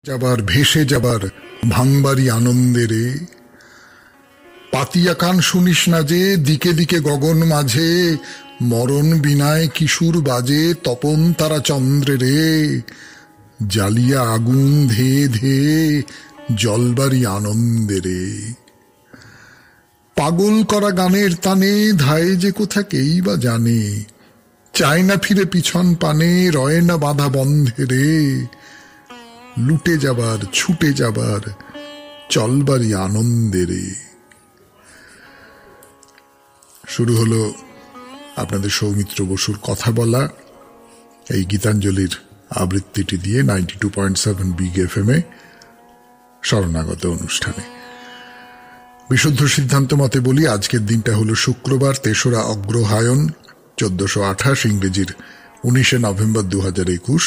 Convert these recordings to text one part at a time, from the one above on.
যাবার ভেসে যাবার ভাঙবারি আনন্দেরে, পাতিয়া কান শুনিস না যে দিকে দিকে গগন মাঝে, মরণ বিনায় কিশোর বাজে তপন তারা চন্দ্রেরে, জ্বালিয়া আগুন ধেয়ে ধেয়ে জলবারি আনন্দেরে। পাগল করা গানের তানে ধায়ে যে কোথা কেই বা জানে, চায় না ফিরে পিছন পানে রয়ে না বাধা বন্ধেরে, লুটে যাবার ছুটে যাবার চলবারি আনন্দেরে। শুরু হলো আপনাদের সৌমিত্র বসুর কথা বলা এই গীতাঞ্জলির আবৃত্তিটি দিয়ে 92.7 বিগ এফএম-এ শরণাগত অনুষ্ঠানে। বিশুদ্ধ সিদ্ধান্ত মতে বলি, আজকের দিনটা হলো শুক্রবার ৩রা অগ্রহায়ণ ১৪২৮, ইংরেজির ১৯শে নভেম্বর ২০২১।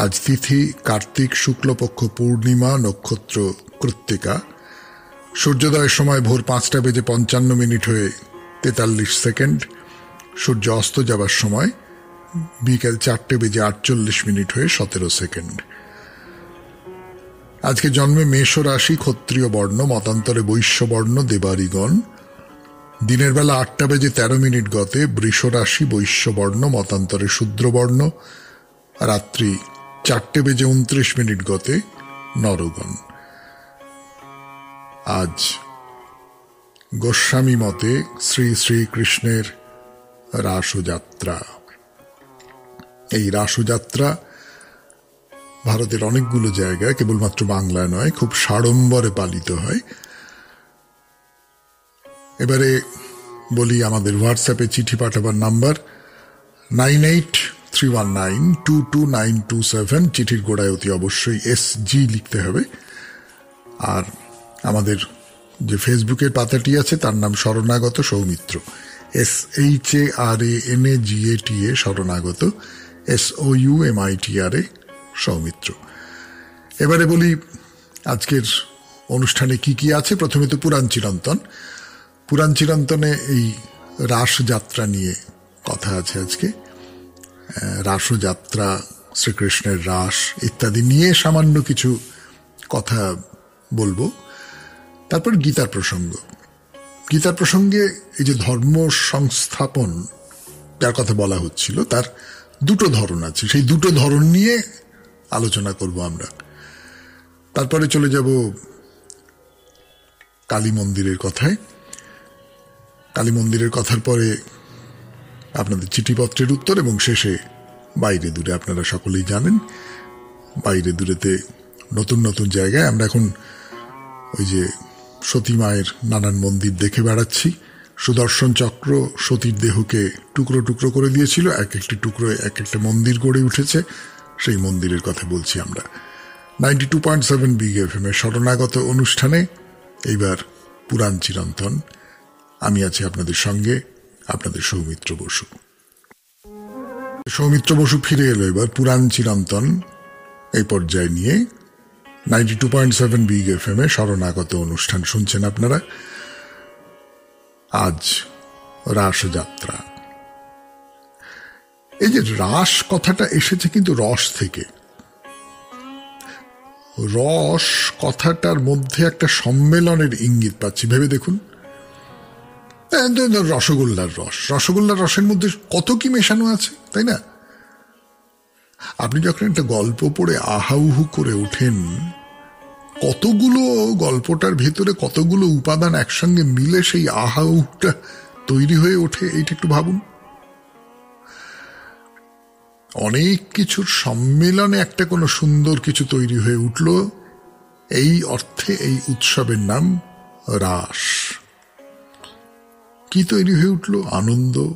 আজ তিথি কার্তিক শুক্লপক্ষ পূর্ণিমা, নক্ষত্র কৃত্তিকা। সূর্যোদয়ের সময় ভোর ৫টা বেজে ৫৫ হয়ে ৪৩ সেকেন্ড। সূর্য অস্ত যাবার সময় বিকেল ৪টে বেজে ৪৮ হয়ে ১৭ সেকেন্ড। আজকে জন্মে মেষ রাশি, ক্ষত্রিয় বর্ণ, মতান্তরে বৈশ্য বর্ণ, দেবারিগণ। দিনের বেলা ৮টা বেজে ১৩ গতে বৃষ রাশি, বৈশ্য বর্ণ, মতান্তরে শূদ্রবর্ণ। রাত্রি ৪টে বেজে ২৯ গতে নরগণ। আজ গোস্বামী মতে শ্রী শ্রীকৃষ্ণের রাসযাত্রা। এই রাসযাত্রা ভারতের অনেকগুলো জায়গায়, কেবলমাত্র বাংলায় নয়, খুব সাড়ম্বরে পালিত হয়। এবারে বলি আমাদের হোয়াটসঅ্যাপে চিঠি পাঠাবার নাম্বার 9831922927। চিঠির গোড়ায় অতি অবশ্যই SG লিখতে হবে। আর আমাদের যে ফেসবুকের পাতাটি আছে তার নাম শরণাগত সৌমিত্র, SHARANAGATA শরণাগত, SOUMITRA সৌমিত্র। এবারে বলি আজকের অনুষ্ঠানে কি কি আছে। প্রথমে তো পুরাণ চিরন্তন। পুরাণ চিরন্তনে এই রাসযাত্রা নিয়ে কথা আছে আজকে। রাসযাত্রা, শ্রীকৃষ্ণের রাস ইত্যাদি নিয়ে সামান্য কিছু কথা বলবো। তারপর গীতার প্রসঙ্গ। গীতার প্রসঙ্গে এই যে ধর্ম সংস্থাপন যার কথা বলা হচ্ছিল, তার দুটো ধরন আছে, সেই দুটো ধরন নিয়ে আলোচনা করব আমরা। তারপরে চলে যাব কালী মন্দিরের কথায়। কালী মন্দিরের কথার পরে আপনাদের চিঠিপত্রের উত্তর, এবং শেষে বাইরে দূরে। আপনারা সকলেই জানেন বাইরে দূরেতে নতুন নতুন জায়গায় আমরা এখন ওই যে সতী মায়ের নানান মন্দির দেখে বেড়াচ্ছি। সুদর্শন চক্র সতীর দেহকে টুকরো টুকরো করে দিয়েছিল, এক একটি টুকরো এক একটা মন্দির গড়ে উঠেছে। সেই মন্দিরের কথা বলছি আমরা 92.7 বিগ এফএম এর শরণাগত অনুষ্ঠানে। এইবার পুরাণ চিরন্তন। আমি আছি আপনাদের সঙ্গে, আপনাদের সৌমিত্র বসু। সৌমিত্র বসু ফিরে এলো এবার পুরাণ চিরন্তন এই পর্যায়ে নিয়ে। 92.7 বিগ এফএম এ শরণাগত অনুষ্ঠান শুনছেন আপনারা। আজ রাসযাত্রা। এই যে রাস কথাটা এসেছে কিন্তু রস থেকে। রস কথাটার মধ্যে একটা সম্মেলনের ইঙ্গিত পাচ্ছি। ভেবে দেখুন, রসগোল্লার রস, রসগোল্লার রসের মধ্যে কত কি মেশানো আছে, তাই না? আপনি যখন একটা গল্প পড়ে আহাউহু করে ওঠেন, কতগুলো গল্পটার ভেতরে কতগুলো উপাদান একসঙ্গে মিলে সেই আহাউহুটা তৈরি হয়ে ওঠে, এইটা একটু ভাবুন। অনেক কিছুর সম্মেলনে একটা কোনো সুন্দর কিছু তৈরি হয়ে উঠল। এই অর্থে এই উৎসবের নাম রাস। কি তৈরি হয়ে উঠল? আনন্দ,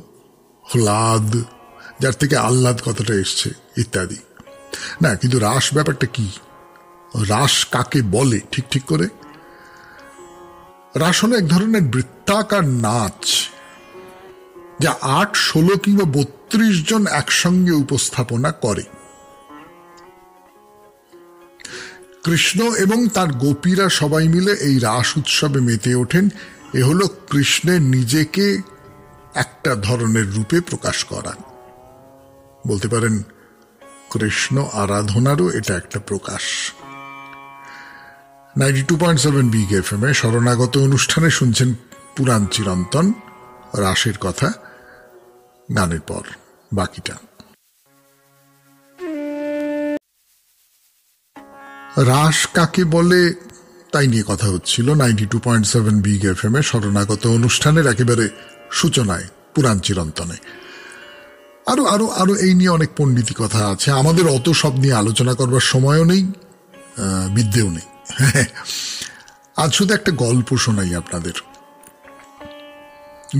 হ্লাদ, যার থেকে আহ্লাদ কথাটা এসছে, ইত্যাদি। না, কিন্তু রাস ব্যাপারটা কি? রাস কাকে বলে ঠিক ঠিক করে? রাস হলো এক ধরনের বৃত্তাকার নাচ, যা ৮, ১৬ কিংবা ৩২ জন একসঙ্গে উপস্থাপনা করে। কৃষ্ণ এবং তার গোপীরা সবাই মিলে এই রাস উৎসবে মেতে ওঠেন। এ হলো কৃষ্ণের নিজেকে একটা ধরনের রূপে প্রকাশ করা। বলতে পারেন কৃষ্ণ আরাধনারও এটা একটা প্রকাশ। 92.7 বিগ এফএমে শরণাগত অনুষ্ঠানে শুনছেন পুরাণ চিরন্তন, রাসের কথা। গানের পর বাকিটা। রাস কাকে বলে তাই নিয়ে কথা হচ্ছিল 92.7 বিগ এফএমে শরণাগত অনুষ্ঠানের একেবারে সূচনায় পুরাণ চিরন্তনে। আরো আরো আরো এই নিয়ে অনেক পণ্ডিতি কথা আছে, আমাদের অত সব নিয়ে আলোচনা করবার সময়ও নেই, বিদ্যেও নেই। আজ শুধু একটা গল্প শোনাই আপনাদের।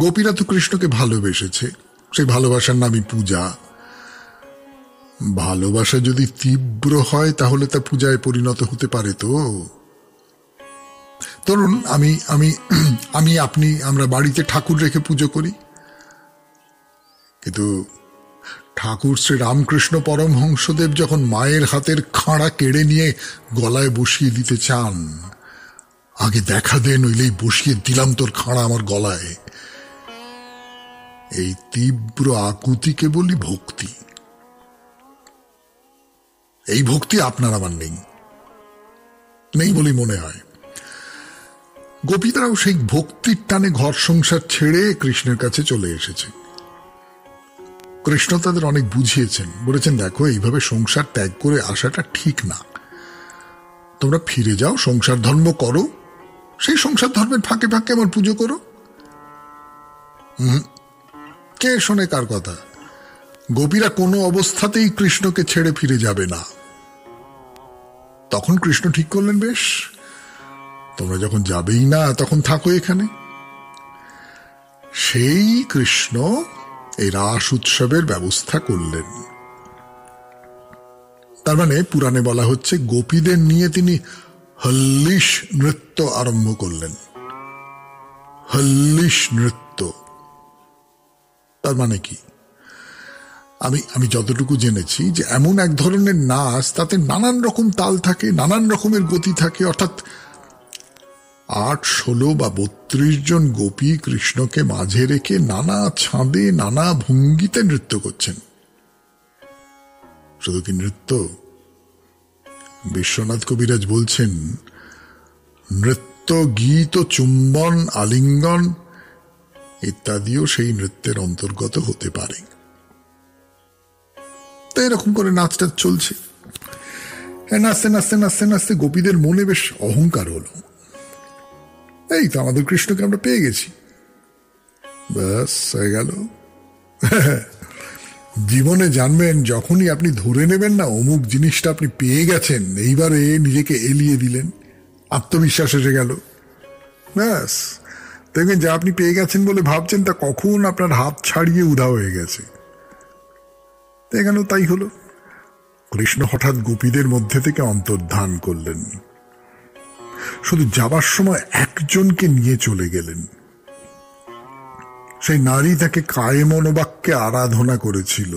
গোপীরা তো কৃষ্ণকে ভালোবেসেছে, সেই ভালোবাসার নামই পূজা। ভালোবাসা যদি তীব্র হয় তাহলে তা পূজায় পরিণত হতে পারে। তো ধরুন আমি আমি আমি আপনি আমরা বাড়িতে ঠাকুর রেখে পুজো করি, কিন্তু ঠাকুর শ্রী রামকৃষ্ণ পরমহংসদেব যখন মায়ের হাতের খাঁড়া কেড়ে নিয়ে গলায় বসিয়ে দিতে চান, আগে দেখা দে, নইলেই বসিয়ে দিলাম তোর খাঁড়া আমার গলায়, এই তীব্র আকুতিকে বলি ভক্তি। এই ভক্তি আপনার আমার নেই, নেই বলেই মনে হয়। গোপীরাও সেই ভক্তির টানে ঘর সংসার ছেড়ে কৃষ্ণের কাছে চলে এসেছে। কৃষ্ণ তাদের অনেক বুঝিয়েছেন, বলেছেন দেখো এইভাবে সংসার ত্যাগ করে আসাটা ঠিক না, তোমরা ফিরে যাও, সংসার ধর্ম করো, সেই সংসার ধর্মের ফাঁকে ফাঁকে আমার পুজো করো। কে শোনে কার কথা? গোপীরা কোনো অবস্থাতেই কৃষ্ণকে ছেড়ে ফিরে যাবে না। তখন কৃষ্ণ ঠিক করলেন, বেশ তোমরা যখন যাবেই না তখন থাকো এখানে। সেই কৃষ্ণ এই রাস উৎসবের ব্যবস্থা করলেন। তার মানে পুরাণে বলা হচ্ছে গোপীদের নিয়ে তিনি হল্লিশ নৃত্য আরম্ভ করলেন। হল্লিশ নৃত্য তার মানে কি? আমি যতটুকু জেনেছি যে এমন এক ধরনের নাচ, তাতে নানান রকম তাল থাকে, নানান রকমের গতি থাকে, অর্থাৎ 8, 16 বা 32 জন গোপী কৃষ্ণকে মাঝে রেখে নানা ছাঁদে নানা ভঙ্গিতে নৃত্য করছেন। শুধু কি নৃত্য? বিশ্বনাথ কবিরাজ বলছেন নৃত্য, গীত, চুম্বন, আলিঙ্গন ইত্যাদিও সেই নৃত্যের অন্তর্গত হতে পারে। তো এরকম করে নাচটা চলছে। নাচতে নাচতে নাচতে নাচতে গোপীদের মনে বেশ অহংকার হলো, এই তো আমাদের কৃষ্ণকে আমরা পেয়ে গেছি, ব্যাস হয়ে গেল। জীবনে জানবেন যখনই আপনি ধরে নেবেন না অমুক জিনিসটা আপনি পেয়ে গেছেন, এইবারে নিজেকে এলিয়ে দিলেন, আত্মবিশ্বাস এসে গেল, ব্যাস দেখবেন যা আপনি পেয়ে গেছেন বলে ভাবছেন তা কখন আপনার হাত ছাড়িয়ে উধাও হয়ে গেছে। এখানেও তাই হলো। কৃষ্ণ হঠাৎ গোপীদের মধ্যে থেকে অন্তর্ধান করলেন। শুধু যাবার সময় একজনকে নিয়ে চলে গেলেন। সেই নারী তাকে কায়ে মনোবাক্যে আরাধনা করেছিল।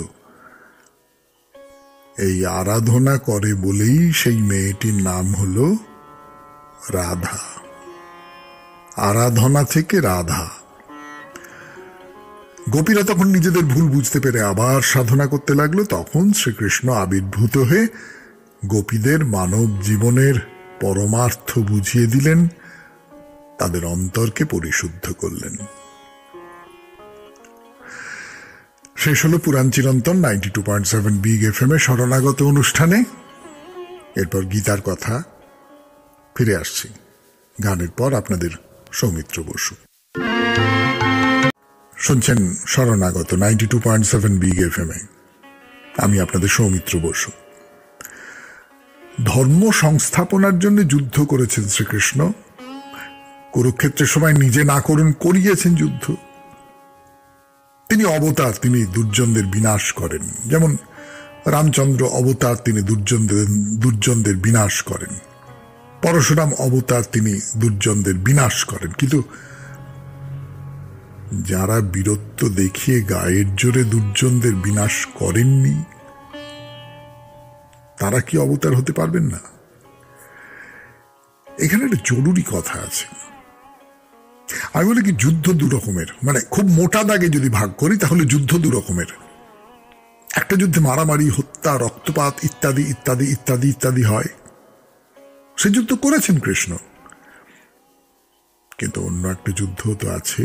এই আরাধনা করে বলেই সেই মেয়েটির নাম হলো রাধা। আরাধনা থেকে রাধা। গোপীরা তখন নিজেদের ভুল বুঝতে পেরে আবার সাধনা করতে লাগলো। তখন শ্রীকৃষ্ণ আবির্ভূত হয়ে গোপীদের মানব জীবনের পরমার্থ বুঝিয়ে দিলেন, তাদের অন্তরকে পরিশুদ্ধ করলেন। শেষ হলো পুরাণ চিরন্তন 92.7 বিগ এফএম এ শরণাগত অনুষ্ঠানে। এরপর গীতার কথা। ফিরে আসছি গানের পর আপনাদের সৌমিত্র বসু। শুনছেন শরণাগত 92.7 বিগ এফএম এ। আমি আপনাদের সৌমিত্র বসু। ধর্ম সংস্থাপনার জন্য যুদ্ধ করেছেন শ্রীকৃষ্ণ। কুরুক্ষেত্রের সময় নিজে না করুন, করিয়েছেন যুদ্ধ। তিনি অবতার, তিনি দুর্জনদের বিনাশ করেন। যেমন রামচন্দ্র অবতার, তিনি দুর্জনদের বিনাশ করেন। পরশুরাম অবতার, তিনি দুর্জনদের বিনাশ করেন। কিন্তু যারা বীরত্ব দেখিয়ে গায়ের জোরে দুর্জনদের বিনাশ করেননি, তারা কি অবতার হতে পারবেন না? এখানে একটা জরুরি কথা আছে। আমি বলি কি, যুদ্ধ দু রকমের, মানে খুব মোটা দাগে যদি ভাগ করি তাহলে যুদ্ধ দু রকমের। একটা যুদ্ধে মারামারি, হত্যা, রক্তপাত ইত্যাদি ইত্যাদি ইত্যাদি ইত্যাদি হয়। সে যুদ্ধ করেছেন কৃষ্ণ, কিন্তু অন্য একটা যুদ্ধ তো আছে,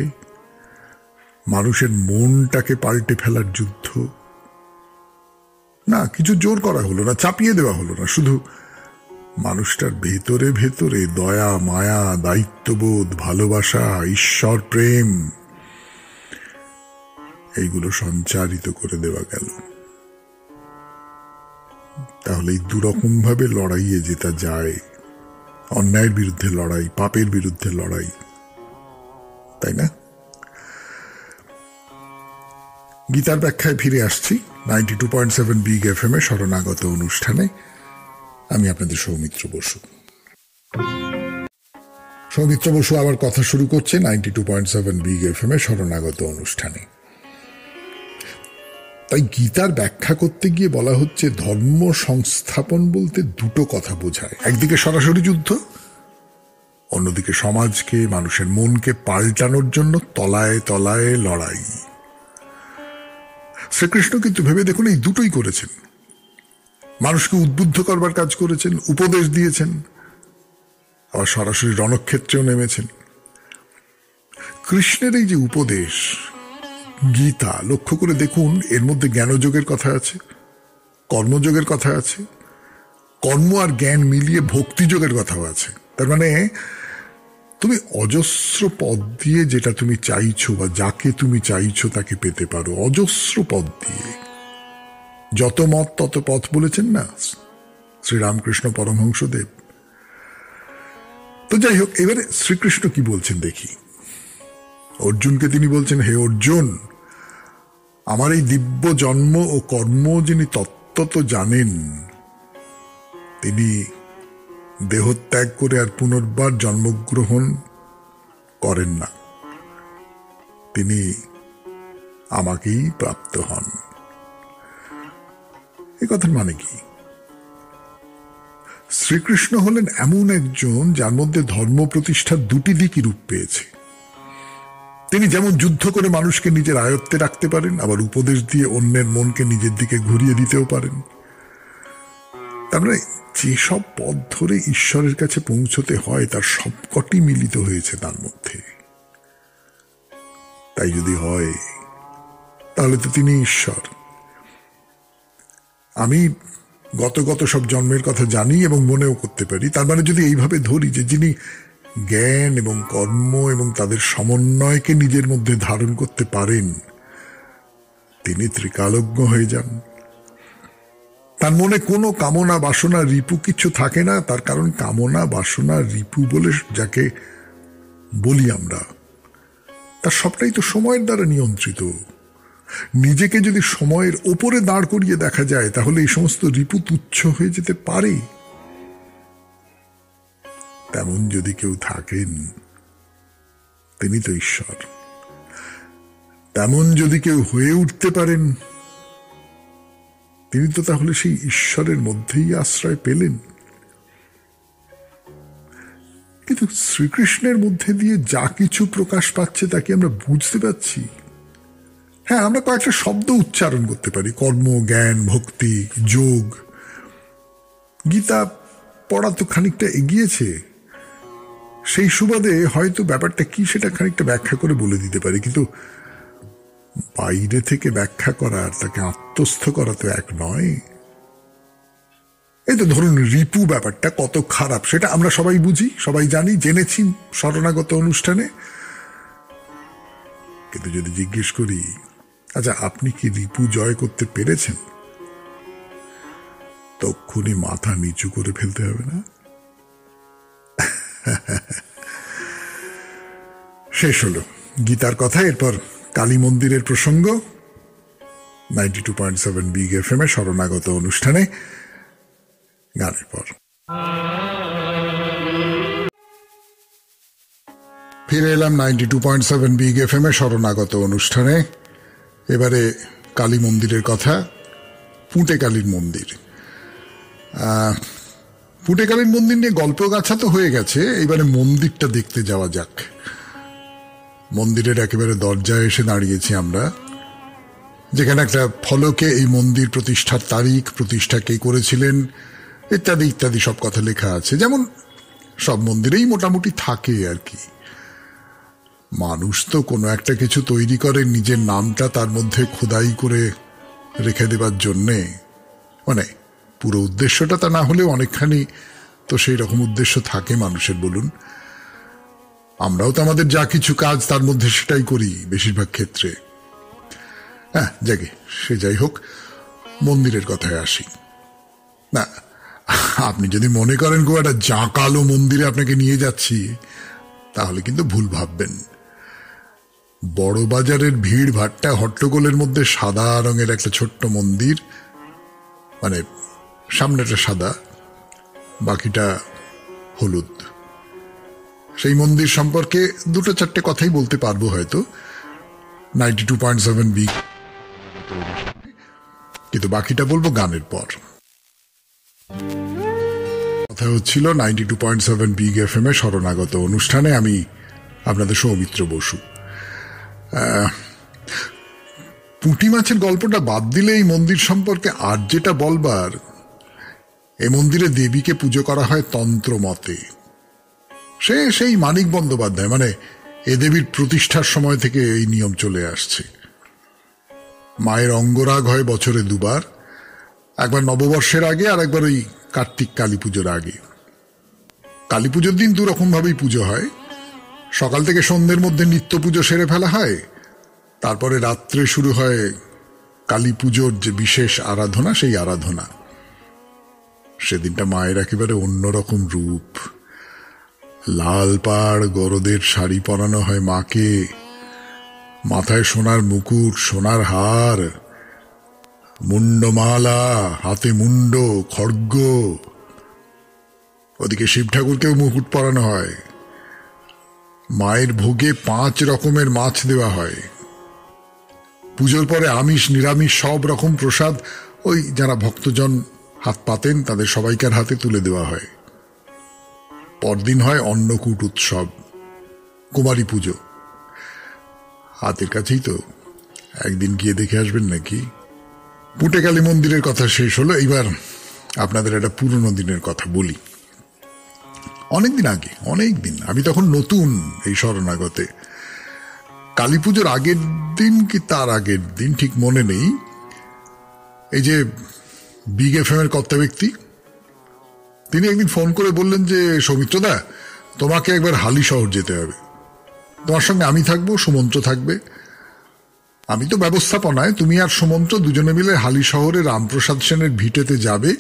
মানুষের মনটাকে পাল্টে ফেলার যুদ্ধ। না কিছু জোর করা হলো না, চাপিয়ে দেওয়া হলো না, শুধু মানুষটার ভেতরে ভেতরে দয়া, মায়া, দায়িত্ববোধ, ভালোবাসা, ঈশ্বর প্রেম এইগুলো সঞ্চারিত করে দেওয়া গেল। তাহলে এই দুরকম ভাবে লড়াইয়ে যেটা যায়, অন্যায়ের বিরুদ্ধে লড়াই, পাপের বিরুদ্ধে লড়াই, তাই না? গীতার ব্যাখ্যায় ফিরে আসছি 92.7 বিগ এফএম এ শরণাগত অনুষ্ঠানে। আমি আপনাদের সৌমিত্র বসু। সৌমিত্র বসু আবার কথা শুরু করছে 92.7 বিগ এফএম এ শরণাগত অনুষ্ঠানে। তাই গীতার ব্যাখ্যা করতে গিয়ে বলা হচ্ছে ধর্ম সংস্থাপন বলতে দুটো কথা বোঝায়। একদিকে সরাসরি যুদ্ধ, অন্যদিকে সমাজকে, মানুষের মনকে পাল্টানোর জন্য তলায় তলায় লড়াই। শ্রীকৃষ্ণ কিন্তু ভেবে দেখুন এই দুটোই করেছেন। মানুষকে উদ্বুদ্ধ করবার কাজ করেছেন, উপদেশ দিয়েছেন, আবার সরাসরি রণক্ষেত্রেও নেমেছেন। কৃষ্ণের এই যে উপদেশ গীতা, লক্ষ্য করে দেখুন এর মধ্যে জ্ঞানযোগের কথা আছে, কর্মযোগের কথা আছে, কর্ম আর জ্ঞান মিলিয়ে ভক্তিযোগের কথাও আছে। তার মানে তুমি অজস্র পথ দিয়ে যেটা তুমি চাইছো বা যাকে তুমি চাইছো তাকে পেতে পারো, অজস্র পথ দিয়ে। যত মত তত পথ বলেছেন না শ্রীরামকৃষ্ণ পরমহংসদেব। তো যাই হোক, এবারে শ্রীকৃষ্ণ কি বলছেন দেখি। অর্জুনকে তিনি বলছেন, হে অর্জুন, আমার এই দিব্য জন্ম ও কর্ম যিনি তত্ত্বত জানেন, তিনি দেহত্যাগ করে আর পুনর্বার জন্মগ্রহণ করেন না, তিনি আমাকেই প্রাপ্ত হন। এই কথার মানে কি? শ্রীকৃষ্ণ হলেন এমন একজন যার মধ্যে ধর্ম প্রতিষ্ঠার দুটি দিকই রূপ পেয়েছে। তিনি যেমন যুদ্ধ করে মানুষকে নিজের আয়ত্তে রাখতে পারেন, আবার উপদেশ দিয়ে অন্যের মনকে নিজের দিকে ঘুরিয়ে দিতেও পারেন। তার মানে যেসব পথ ধরে ঈশ্বরের কাছে পৌঁছতে হয় তার সবকটি মিলিত হয়েছে তার মধ্যে। তাই যদি হয় তাহলে তো তিনি ঈশ্বর। আমি গত সব জন্মের কথা জানি এবং মনেও করতে পারি। তার মানে যদি এইভাবে ধরি যে যিনি জ্ঞান এবং কর্ম এবং তাদের সমন্বয়কে নিজের মধ্যে ধারণ করতে পারেন, তিনি ত্রিকালজ্ঞ হয়ে যান। তার মনে কোনো কামনা বাসনা রিপু কিছু থাকে না। তার কারণ কামনা বাসনা রিপু বলে যাকে বলি আমরা, তার সবটাই তো সময়ের দ্বারা নিয়ন্ত্রিত। নিজেকে যদি সময়ের ওপরে দাঁড় করিয়ে দেখা যায় তাহলে এই সমস্ত রিপু তুচ্ছ হয়ে যেতে পারে। তেমন যদি কেউ থাকেন তিনি তো ঈশ্বর। তেমন যদি কেউ হয়ে উঠতে পারেন তিনি তো তাহলে সেই ঈশ্বরের মধ্যেই আশ্রয় পেলেন। কিন্তু শ্রীকৃষ্ণের মধ্যে দিয়ে যা কিছু প্রকাশ পাচ্ছে তাকে আমরা বুঝতে পারছি। হ্যাঁ, আমরা কয়েকটা শব্দ উচ্চারণ করতে পারি, কর্ম, জ্ঞান, ভক্তি, যোগ। গীতা পড়া তো খানিকটা এগিয়েছে, সেই সুবাদে হয়তো ব্যাপারটা কি সেটা খানিকটা ব্যাখ্যা করে বলে দিতে পারি। কিন্তু বাইরে থেকে ব্যাখ্যা করা আর তাকে আত্মস্থ করা তো এক নয়। এই তো ধরুন রিপু ব্যাপারটা কত খারাপ সেটা আমরা সবাই বুঝি, সবাই জানি, জেনেছি শরণাগত অনুষ্ঠানে। কিন্তু যদি জিজ্ঞেস করি, আচ্ছা আপনি কি রিপু জয় করতে পেরেছেন, তক্ষুনি মাথা নিচু করে ফেলতে হবে না? শেষ হলো গীতার কথা। এরপর কালী মন্দিরের প্রসঙ্গ 92.7 বিগ এফএম এ শরণাগত অনুষ্ঠানে গানের পর ফিরে এলাম 92.7 বিগ এফএম এ শরণাগত অনুষ্ঠানে। এবারে কালী মন্দিরের কথা, পুঁটে কালীর মন্দির। পুঁটে কালীর মন্দির নিয়ে গল্প গাছা তো হয়ে গেছে, এবারে মন্দিরটা দেখতে যাওয়া যাক। মন্দিরের একেবারে দরজায় এসে দাঁড়িয়েছি আমরা, যেখানে একটা ফলকে এই মন্দির প্রতিষ্ঠার তারিখ, প্রতিষ্ঠা কে করেছিলেন, ইত্যাদি ইত্যাদি সব কথা লেখা আছে, যেমন সব মন্দিরেই মোটামুটি থাকে আর কি। মানুষ তো কোনো একটা কিছু তৈরি করে নিজের নামটা তার মধ্যে খোদাই করে রেখে দেবার জন্যে, মানে পুরো উদ্দেশ্যটা তা না হলেও অনেকখানি তো সেই রকম উদ্দেশ্য থাকে মানুষের। বলুন, আমরাও তো আমাদের যা কিছু কাজ তার মধ্যে সেটাই করি বেশিরভাগ ক্ষেত্রে। হ্যাঁ, যাকে সে যাই হোক, মন্দিরের কথায় আসি। না, আপনি যদি মনে করেন খুব একটা জাঁকালো মন্দিরে আপনাকে নিয়ে যাচ্ছি, তাহলে কিন্তু ভুল ভাববেন। বড় বাজারের ভিড় ভাট্টা হট্টগোলের মধ্যে সাদা রঙের একটা ছোট্ট মন্দির, মানে সামনেটা সাদা, বাকিটা হলুদ। সেই মন্দির সম্পর্কে দুটো চারটে কথাই বলতে পারবো হয়তো 92.7 বি, কিন্তু বাকিটা বলবো গানের পর। কথা হচ্ছিল 92.7 বিগ এফএম এ শরণাগত অনুষ্ঠানে। আমি আপনাদের সৌমিত্র বসু। পুঁটি মাছের গল্পটা বাদ দিলে এই মন্দির সম্পর্কে আর যেটা বলবার, এই মন্দিরে দেবীকে পুজো করা হয় তন্ত্র মতে। সেই মানিক বন্দ্যোপাধ্যায়, মানে এ দেবীর প্রতিষ্ঠার সময় থেকে এই নিয়ম চলে আসছে। মায়ের অঙ্গরাগ হয় বছরে দুবার, একবার নববর্ষের আগে আর একবার ওই কার্তিক কালী পুজোর আগে। কালী পুজোর দিন দুরকম ভাবেই পুজো হয়। সকাল থেকে সন্ধ্যের মধ্যে নিত্য পুজো সেরে ফেলা হয়, তারপরে রাত্রে শুরু হয় কালী পুজোর যে বিশেষ আরাধনা, সেই আরাধনা। সেদিনটা মায়ের একেবারে অন্যরকম রূপ। লাল পাড় গরদের শাড়ি পরানো হয় মাকে, মাথায় সোনার মুকুট, সোনার হার, মুন্ডমালা, হাতে মুন্ড, খড়গ। ওদিকে শিব ঠাকুরকেও মুকুট পরানো হয়। মায়ের ভোগে 5 রকমের মাছ দেওয়া হয়। পুজোর পরে আমিষ নিরামিষ সব রকম প্রসাদ ওই যারা ভক্তজন হাত পাতেন তাদের সবাইকার হাতে তুলে দেওয়া হয়। পরদিন হয় অন্নকূট উৎসব, কুমারী পুজো। হাতের কাছেই তো, একদিন গিয়ে দেখে আসবেন নাকি? পুটেকালী মন্দিরের কথা শেষ হলো, এইবার আপনাদের একটা পুরনো দিনের কথা বলি। অনেকদিন আগে, অনেকদিন, আমি তখন নতুন এই শরণাগতে। কালী পুজোর আগের দিন কি তার আগের দিন ঠিক মনে নেই, এই যে বিগ এফএম এর কর্তা ব্যক্তি, তিনি একদিন ফোন করে বললেন যে সৌমিত্রদা, তোমাকে একবার হালি শহর যেতে হবে, তোমার সঙ্গে আমি থাকবো, সুমন্ত্র থাকবে। আমি তো ব্যবস্থাপনায়, তুমি আর সুমন্ত্র দুজনে মিলে হালি শহরে রামপ্রসাদ সেনের ভিটেতে যাবে,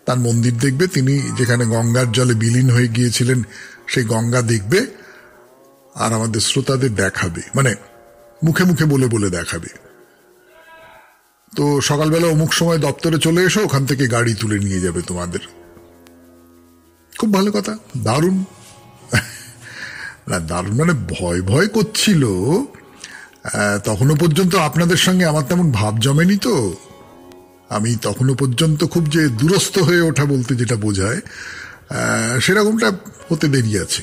তার মন্দির দেখবে, তিনি যেখানে গঙ্গার জলে বিলীন হয়ে গিয়েছিলেন সেই গঙ্গা দেখবে, আর আমাদের শ্রোতাদের দেখাবে, মানে মুখে মুখে বলে বলে দেখাবে। তো সকালবেলা অমুক সময় দপ্তরে চলে এসো, ওখান থেকে গাড়ি তুলে নিয়ে যাবে তোমাদের। খুব ভালো কথা, দারুণ। না দারুণ মানে ভয় ভয় করছিল। তখনও পর্যন্ত আপনাদের সঙ্গে আমার তেমন ভাব জমেনি, তো আমি তখনও পর্যন্ত খুব যে দূরস্থ হয়ে ওঠা বলতে যেটা বোঝায়, সেরকমটা হতে দেরি আছে।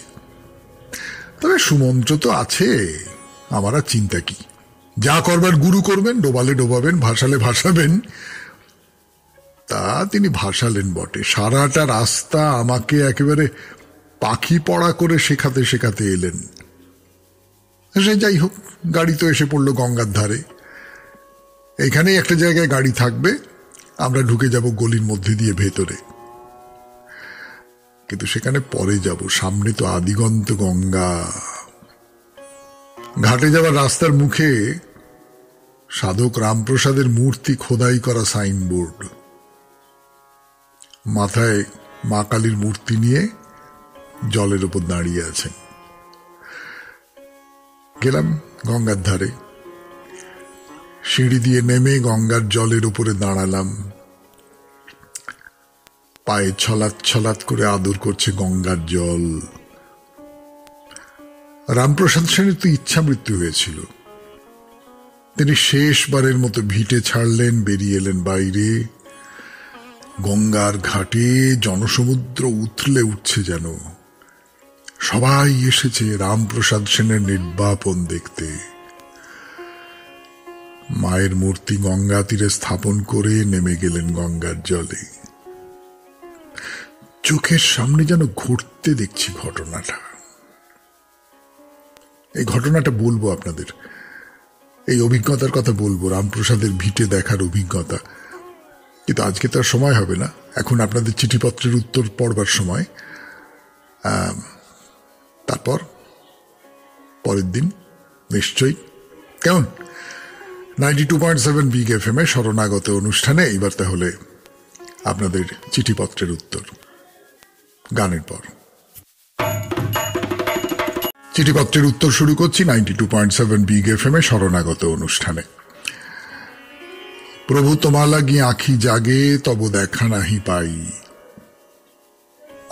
তবে সুমন্ত্র তো আছে, আমার আর চিন্তা কি। যা করবার গুরু করবেন, ডোবালে ডোবাবেন, ভাসালে ভাসাবেন। তা তিনি ভাসালেন বটে। সারাটা রাস্তা আমাকে একেবারে পাখি পড়া করে শেখাতে শেখাতে এলেন। সে যাই হোক, গাড়ি তো এসে পড়লো গঙ্গার ধারে। এখানেই একটা জায়গায় গাড়ি থাকবে, আমরা ঢুকে যাব গলির মধ্যে দিয়ে ভেতরে। কিন্তু সেখানে পরে যাব, সামনে তো আদিগন্ত গঙ্গা। ঘাটে যাওয়ার রাস্তার মুখে সাধক রামপ্রসাদের মূর্তি খোদাই করা সাইনবোর্ড, মাথায় মা কালীর মূর্তি নিয়ে জলের উপর দাঁড়িয়ে আছেন। গেলাম গঙ্গার ধারে, সিঁড়ি দিয়ে নেমে গঙ্গার জলের উপরে দাঁড়ালাম। পায়ে ছলাৎ ছলাৎ করে আদর করছে গঙ্গার জল। রামপ্রসাদ সেনের তো ইচ্ছা মৃত্যু হয়েছিল। তিনি শেষবারের মতো ভিটে ছাড়লেন, বেরিয়ে এলেন বাইরে। গঙ্গার ঘাটে জনসমুদ্র উথলে উঠছে যেন। সবাই এসেছে রামপ্রসাদ সেনের নির্বাপন দেখতে। মায়ের মূর্তি গঙ্গা তীরে স্থাপন করে নেমে গেলেন গঙ্গার জলে। চোখের সামনে যেন ঘটতে দেখছি ঘটনাটা। এই ঘটনাটা বলবো আপনাদের, এই অভিজ্ঞতার কথা বলবো, রামপ্রসাদের ভিটে দেখার অভিজ্ঞতা। কিন্তু আজকে তো আর সময় হবে না, এখন আপনাদের চিঠিপত্রের উত্তর পড়বার সময়। তারপর পরের দিন নিশ্চয়ই, কেমন 92.7 বিগ এফএম এ শরণাগত অনুষ্ঠানে এইবার তাহলে আপনাদের চিঠিপত্রের উত্তর গানের পর। চিঠিপত্রের উত্তর শুরু করছি 92.7 বিগ এফএম এ শরণাগত অনুষ্ঠানে। প্রভু তোমা লাগি আঁখি জাগে তব দেখা নাহি পাই।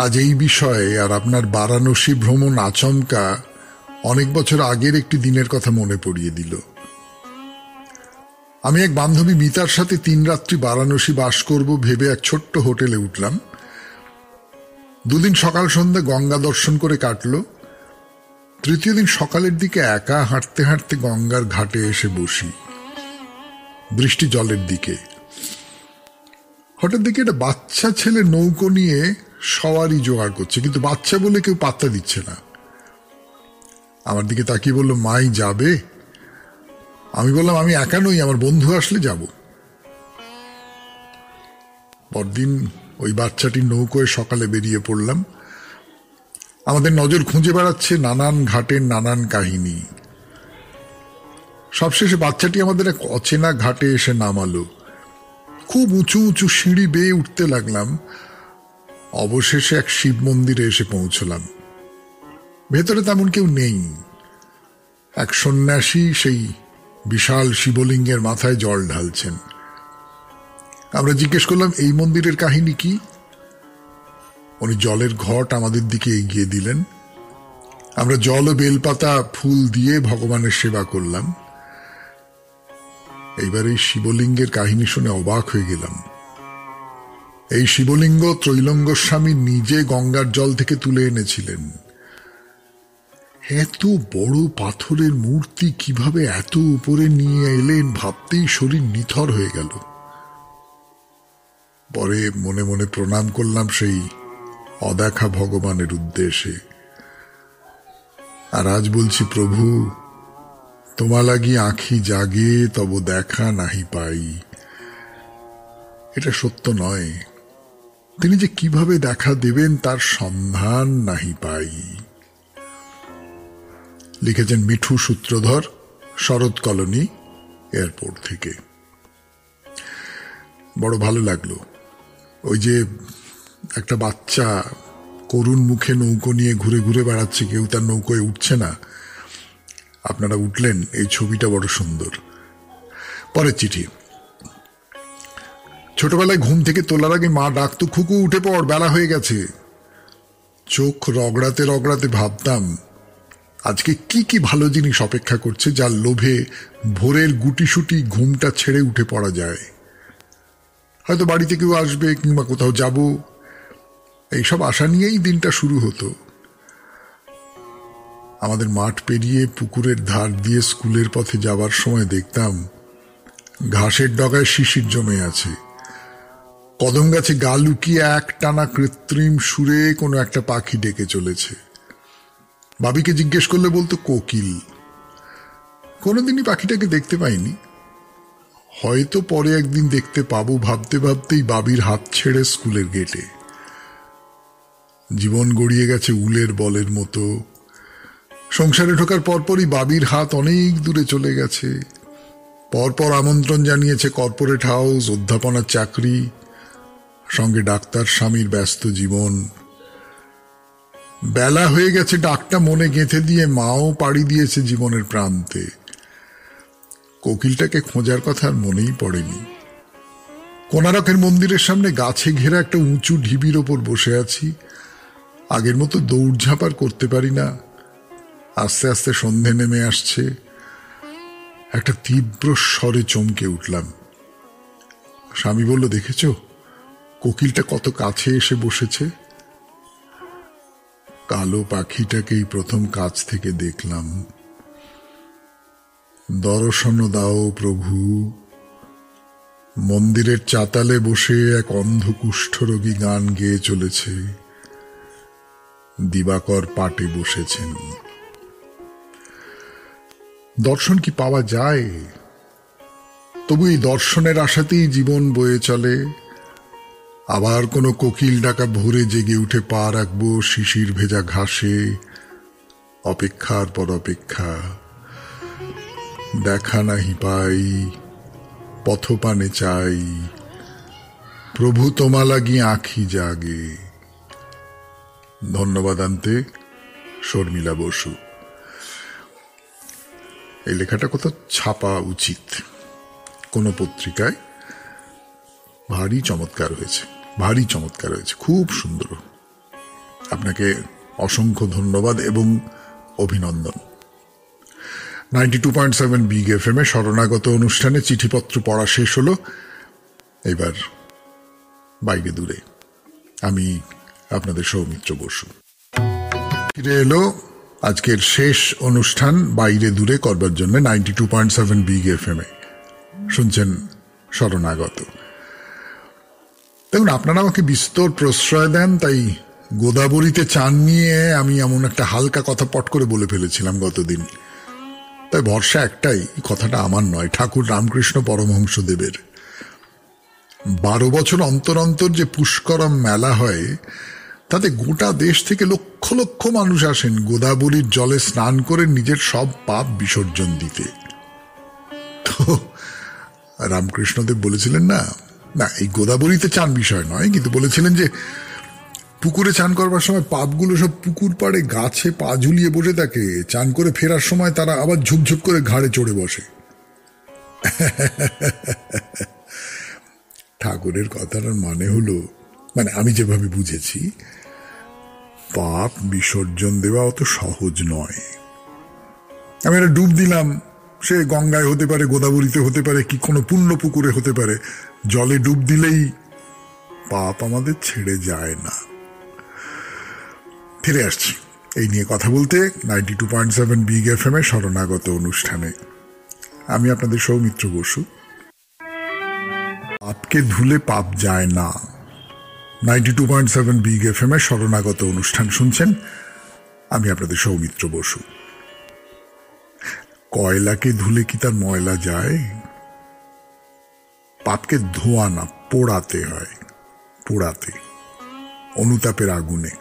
আজ এই বিষয়ে আর আপনার বারাণসী ভ্রমণ আচমকা অনেক বছর আগের একটি দিনের কথা মনে পড়িয়ে দিল। আমি এক বান্ধবী মিতার সাথে 3 রাত্রি বারাণসী বাস করব ভেবে এক ছোট্ট হোটেলে উঠলাম। 2 দিন সকাল সন্ধ্যা গঙ্গা দর্শন করে কাটলো। তৃতীয় দিন সকালের দিকে একা হাঁটতে হাঁটতে গঙ্গার ঘাটে এসে বসি, বৃষ্টি জলের দিকে। হঠাৎ দেখি একটা বাচ্চা ছেলে নৌকো নিয়ে সওয়ারি জোগাড় করছে, কিন্তু বাচ্চা বলে কেউ পাত্তা দিচ্ছে না। আমার দিকে তাকিয়ে বলল, মাই যাবে? আমি বললাম, আমি একা নই, আমার বন্ধু আসলে যাব। পরদিন ওই বাচ্চাটির নৌকোয় সকালে বেরিয়ে পড়লাম। আমাদের নজর খুঁজে বেড়াচ্ছে নানান ঘাটের নানান কাহিনী। সবশেষে বাচ্চাটি আমাদের এক অচেনা ঘাটে এসে নামালো। খুব উঁচু উঁচু সিঁড়ি বেয়ে উঠতে লাগলাম। অবশেষে এক শিব মন্দিরে এসে পৌঁছলাম। ভেতরে তেমন কেউ নেই। এক সন্ন্যাসী সেই বিশাল শিবলিঙ্গের মাথায় জল ঢালছেন। আমরা জিজ্ঞেস করলাম, এই মন্দিরের কাহিনী কি? উনি জলের ঘট আমাদের দিকে এগিয়ে দিলেন। আমরা জল ও বেলপাতা ফুল দিয়ে ভগবানের সেবা করলাম। এইবার এই শিবলিঙ্গের কাহিনী শুনে অবাক হয়ে গেলাম। এই শিবলিঙ্গ ত্রৈলঙ্গস্বামী নিজে গঙ্গার জল থেকে তুলে এনেছিলেন। এত বড় পাথরের মূর্তি কিভাবে এত উপরে নিয়ে এলেন ভাবতেই শরীর নিথর হয়ে গেল। পরে মনে মনে প্রণাম করলাম সেই অদেখা ভগবানের উদ্দেশ্যে। আর আজ বলছি, প্রভু তোমা লাগি আঁখি জাগে তব দেখা নাহি পাই। এটা সত্য নয়, তিনি যে কিভাবে দেখা দেবেন তার সন্ধান নাহি পাই। লিখেছেন মিঠু সূত্রধর, শরৎ কলোনি, এয়ারপোর্ট থেকে। বড় ভালো লাগলো। ওই যে একটা বাচ্চা করুণ মুখে নৌকো নিয়ে ঘুরে ঘুরে বেড়াচ্ছে, কেউ তার নৌকোয় উঠছে না, আপনারা উঠলেন, এই ছবিটা বড় সুন্দর। পরের চিঠি। ছোটবেলায় ঘুম থেকে তোলার আগে মা ডাকতো, খুকু উঠে পড়, বেলা হয়ে গেছে। চোখ রগড়াতে রগড়াতে ভাবতাম আজকে কি কি ভালো জিনিস অপেক্ষা করছে, যার লোভে ভোরের গুটিসুটি ঘুমটা ছেড়ে উঠে পড়া যায়। হয়তো বাড়িতে কেউ আসবে কিংবা কোথাও যাব, এইসব আশা নিয়েই দিনটা শুরু হতো। আমাদের মাঠ পেরিয়ে পুকুরের ধার দিয়ে স্কুলের পথে যাবার সময় দেখতাম ঘাসের ডগায় শিশির জমে আছে। কদম গাছে গা লুকিয়ে এক টানা কৃত্রিম সুরে কোনো একটা পাখি ডেকে চলেছে। বাবিকে জিজ্ঞেস করলে বলতো কোকিল। কোনোদিনই পাখিটাকে দেখতে পাইনি, হয়তো পরে একদিন দেখতে পাবো ভাবতে ভাবতেই বাবির হাত ছেড়ে স্কুলের গেটে। জীবন গড়িয়ে গেছে উলের বলের মতো। সংসারে ঢোকার পরপরই বাবির হাত অনেক দূরে চলে গেছে। পরপর আমন্ত্রণ জানিয়েছে কর্পোরেট হাউস, অধ্যাপনার চাকরি, সঙ্গে ডাক্তার স্বামীর ব্যস্ত জীবন। বেলা হয়ে গেছে ডাকটা মনে গেঁথে দিয়ে মাও পাড়ি দিয়েছে জীবনের প্রান্তে। কোকিলটাকে খোঁজার কথা আর মনেই পড়েনি। কোনারকের মন্দিরের সামনে গাছে ঘেরা একটা উঁচু ঢিবির ওপর বসে আছি। আগের মতো দৌড়ঝাঁপ আর করতে পারি না। আস্তে আস্তে সন্ধে নেমে আসছে। একটা তীব্র স্বরে চমকে উঠলাম। স্বামী বলল, দেখেছ কোকিলটা কত কাছে এসে বসেছে? কালো পাখিটাকেই প্রথম কাছ থেকে দেখলাম। দর্শন দাও প্রভু। মন্দিরের চাতালে বসে এক অন্ধ কুষ্ঠরোগী গান গেয়ে চলেছে। দিবাকর পাটে বসেছেন। দর্শন কি পাওয়া যায়? তবু এই দর্শনের আশাতেই জীবন বয়ে চলে। আবার কোনো কোকিল ডাকা ভোরে জেগে উঠে পা রাখবো শিশির ভেজা ঘাসে। অপেক্ষার পর অপেক্ষা, দেখা নাহি পাই, পথপানে চাই, প্রভু তোমা লাগি আঁখি জাগে। ধন্যবাদ আনতে শর্মিলা বসু। এই লেখাটা কোথাও ছাপা উচিত কোন পত্রিকায়। ভারী চমৎকার হয়েছে, ভারী চমৎকার হয়েছে, খুব সুন্দর। আপনাকে অসংখ্য ধন্যবাদ এবং অভিনন্দন। 92.7 বিগ এফএম এ শরণাগত অনুষ্ঠানে চিঠিপত্র পড়া শেষ হলো। এবার বাইরে দূরে আমি আপনাদের সৌমিত্র বসু। ফিরে এলো আজকের শেষ অনুষ্ঠান বাইরে দূরে করবার জন্য 92.7 বিগ এফএম এ। শুনছেন শরণাগত। দেখুন, আপনারা আমাকে বিস্তর প্রশ্রয় দেন, তাই গোদাবরীতে চান নিয়ে আমি এমন একটা হালকা কথা পট করে বলে ফেলেছিলাম গতদিন। তাই ভরসা একটাই, কথাটা আমার নয়, ঠাকুর রামকৃষ্ণ পরমহংসদেবের। 12 বছর অন্তর অন্তর যে পুষ্করম মেলা হয়, তাতে গোটা দেশ থেকে লক্ষ লক্ষ মানুষ আসেন গোদাবরীর জলে স্নান করে নিজের সব পাপ বিসর্জন দিতে। তো রামকৃষ্ণদেব বলেছিলেন না, এই গোদাবরীতে চান বিষয় নয়, কিন্তু বলেছিলেন যে পুকুরে চান করবার সময় পাপগুলো সব পুকুর পাড়ে গাছে পা ঝুলিয়ে বসে থাকে। চান করে ফেরার সময় তারা আবার ঝুপঝুপ করে ঘাড়ে চড়ে বসে। ঠাকুরের কথাটার মানে হলো, মানে আমি যেভাবে বুঝেছি, পাপ বিসর্জন দেওয়া অত সহজ নয়। আমি একটা ডুব দিলাম, সে গঙ্গায় হতে পারে, গোদাবরীতে হতে পারে, কি কোনো পুণ্য পুকুরে হতে পারে। জলে ডুব দিলেই পাপ আমাদের ছেড়ে যায় না। ফিরে আসছি এই নিয়ে কথা বলতে 92.7 বিগ এফএম এ শরণাগত অনুষ্ঠানে। আমি আপনাদের সৌমিত্র বসু। পাপকে ধুলে পাপ যায় না। 92.7 বিগ এফএম এ শরণাগত অনুষ্ঠান শুনছেন। আমি আপনাদের সৌমিত্র বসু। কয়লাকে ধুলে কি তার ময়লা যায়? পাপকে ধোয়া না, পোড়াতে হয়, পোড়াতে, অনুতাপের আগুনে।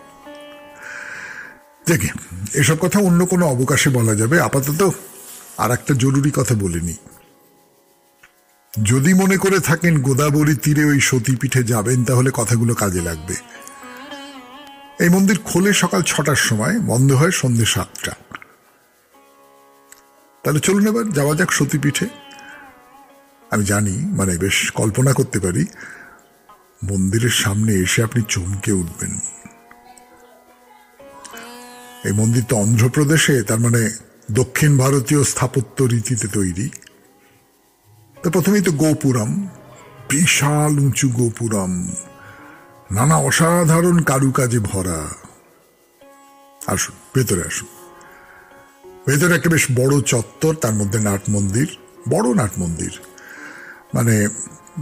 দেখে এসব কথা অন্য কোনো অবকাশে বলা যাবে। আপাতত আর একটা জরুরি কথা বলিনি। যদি মনে করে থাকেন গোদাবরী তীরে ওই সতীপীঠে যাবেন, তাহলে কথাগুলো কাজে লাগবে। এই মন্দির খোলে সকাল 6টার সময়, বন্ধ হয় সন্ধ্যে 7টা। তাহলে চলুন এবার যাওয়া যাক সতীপীঠে। আমি জানি, মানে বেশ কল্পনা করতে পারি, মন্দিরের সামনে এসে আপনি চমকে উঠবেন। এই মন্দির তো অন্ধ্রপ্রদেশে, তার মানে দক্ষিণ ভারতীয় স্থাপত্য রীতিতে তৈরি। তো প্রথমেই তো গোপুরম, বিশাল উঁচু গোপুরম, নানা অসাধারণ কারুকাজে ভরা। আসুন ভেতরে, আসুন। ভেতরে একটা বেশ বড় চত্বর, তার মধ্যে নাট মন্দির, বড় নাট মন্দির। মানে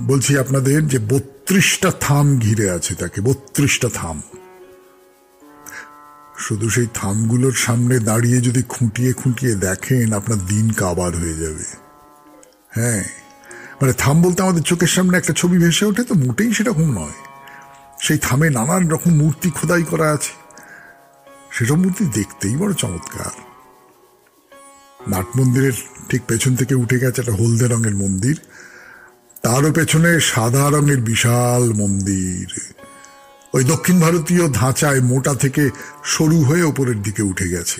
বলছি আপনাদের যে 32টা থাম ঘিরে আছে তাকে, 32টা থাম। শুধু সেই থামগুলোর সামনে দাঁড়িয়ে যদি খুঁটিয়ে খুঁটিয়ে দেখেন, আপনার দিন কাবার হয়ে যাবে। হ্যাঁ, মানে থাম বলতে আমাদের চোখের সামনে একটা ছবি ভেসে ওঠে, তো মোটেই সেরকম নয়। সেই থামে নানান রকম মূর্তি খোদাই করা আছে। সেসব মূর্তি দেখতেই বড় চমৎকার। নাট মন্দিরের ঠিক পেছন থেকে উঠে গেছে একটা হলদে রঙের মন্দির, তারও পেছনে সাদা রঙের বিশাল মন্দির। ওই দক্ষিণ ভারতীয় ধাঁচায় মোটা থেকে সরু হয়ে ওপরের দিকে উঠে গেছে।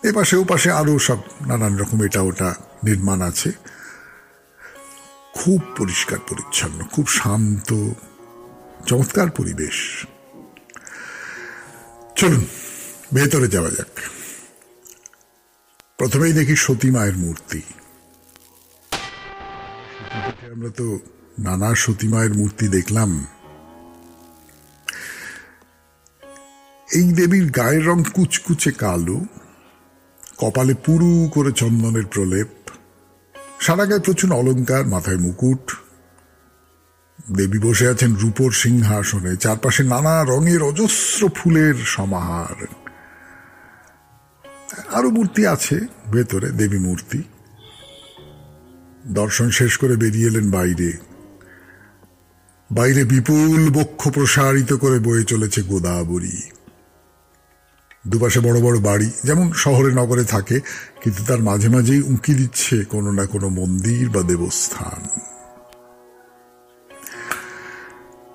এপাশে ওপাশে আরো সব নানান রকম এটা ওটা নির্মাণ আছে। খুব পরিষ্কার পরিচ্ছন্ন, খুব শান্ত, চমৎকার পরিবেশ। চলুন ভেতরে যাওয়া যাক। প্রথমেই দেখি সতী মায়ের মূর্তি। আমরা তো নানা সতী মায়ের মূর্তি দেখলাম। এই দেবীর গায়ের রং কুচকুচে কালো, কপালে পুরু করে চন্দনের প্রলেপ, সারা গায়ে প্রচুর অলংকার, মাথায় মুকুট। দেবী বসে আছেন রূপোর সিংহাসনে, চারপাশে নানা রঙের অজস্র ফুলের সমাহার। আরো মূর্তি আছে ভেতরে, দেবী মূর্তি। দর্শন শেষ করে বেরিয়ে এলেন বাইরে। বাইরে বিপুল বক্ষ প্রসারিত করে বয়ে চলেছে গোদাবরী। দুপাশে বড় বড় বাড়ি, যেমন শহরে নগরে থাকে, কিন্তু তার মাঝে মাঝেই উঁকি দিচ্ছে কোনো না কোনো মন্দির বা দেবস্থান।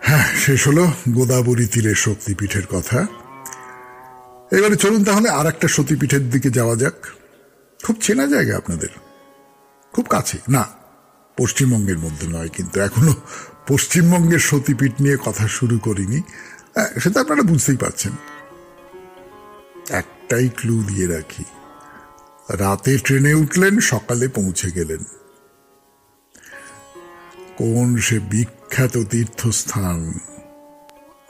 হ্যাঁ, শেষ হলো গোদাবরী তীরের শক্তিপীঠের কথা। এবারে চলুন তাহলে আর একটা সতীপীঠের দিকে যাওয়া যাক। খুব চেনা জায়গা আপনাদের, খুব কাছে না, পশ্চিমবঙ্গের মধ্যে নয়, কিন্তু এখনো পশ্চিমবঙ্গের সতীপীঠ নিয়ে কথা শুরু করিনি, সেটা আপনারা বুঝতেই পারছেন। একটাই ক্লু দিয়ে রাখি, রাতে ট্রেনে উঠলেন, সকালে পৌঁছে গেলেন। কোন সে বিখ্যাত তীর্থস্থান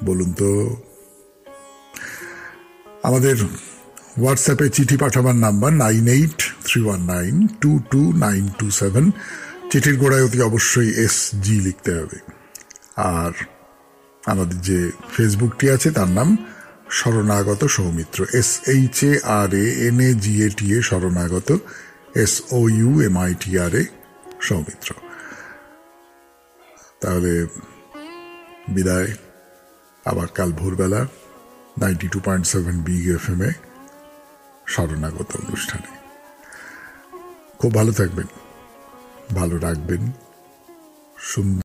বলুন তো? আমাদের হোয়াটসঅ্যাপে চিঠি পাঠাবার নাম্বার 9831922927। চিঠির গোড়ায় অতি অবশ্যই SG লিখতে হবে। আর আমাদের যে ফেসবুকটি আছে তার নাম শরণাগত সৌমিত্র, SHARANAGATA শরণাগত, SOUMITRA সৌমিত্র। তাহলে বিদায়, আবার কাল ভোরবেলা 92.7 বিগ FM শরণাগত অনুষ্ঠানে। খুব ভালো থাকবেন, ভালো রাখবেন, সুন্দর